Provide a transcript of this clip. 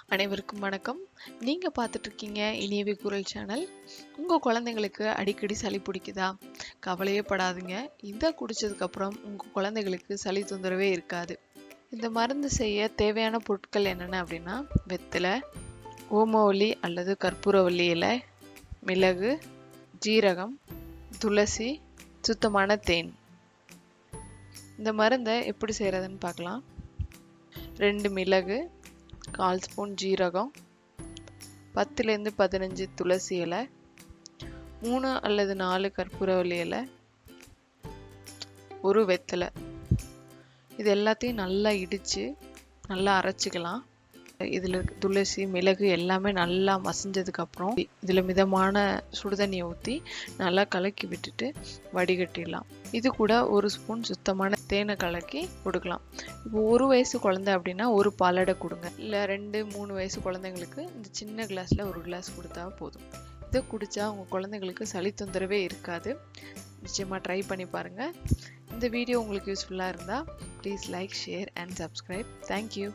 அனைவருக்கும் வணக்கம். நீங்க பார்த்துட்டு இருக்கீங்க இனியவே குரல் சேனல். உங்க குழந்தைங்களுக்கு அடிக்கடி சளி பிடிக்குதா? கவலையே படாதீங்க. இத குடிச்சதுக்கு அப்புறம் உங்க குழந்தைகளுக்கு சளி தொந்தரவே இருக்காது. இந்த மருந்து செய்ய தேவையான பொருட்கள் என்னென்ன அப்படின்னா, வெத்தலை, ஓமவல்லி அல்லது கற்பூரவல்லி இலை, மிளகு, ஜீரகம், துளசி, சுத்தமான தேன். இந்த மருந்தை எப்படி செய்யறதுன்னு பார்க்கலாம். 2 மிளகு, 1/4 ஸ்பூன் ஜீரகம், 10லேருந்து 15 துளசி இலை, 3 அல்லது 4 கற்பூரவல்லி இலை, ஒரு வெத்தலை. இது எல்லாத்தையும் நல்லா இடித்து நல்லா அரைச்சிக்கலாம். இதில் துளசி, மிளகு எல்லாமே நல்லா மசிஞ்சதுக்கப்புறம் இதில் மிதமான சுடுதண்ணியை ஊற்றி நல்லா கலக்கி விட்டுட்டு வடிகட்டிடலாம். இது கூட 1 ஸ்பூன் சுத்தமான தேனை கலக்கி கொடுக்கலாம். இப்போ 1 வயசு குழந்தை அப்படின்னா ஒரு பாலடை கொடுங்க. இல்லை 2-3 வயசு குழந்தைங்களுக்கு இந்த சின்ன கிளாஸில் 1 கிளாஸ் கொடுத்தா போதும். இதை குடித்தா உங்கள் குழந்தைங்களுக்கு சளி தொந்தரவே இருக்காது. நிச்சயமாக ட்ரை பண்ணி பாருங்கள். இந்த வீடியோ உங்களுக்கு யூஸ்ஃபுல்லாக இருந்தால் please like, share and subscribe. Thank you.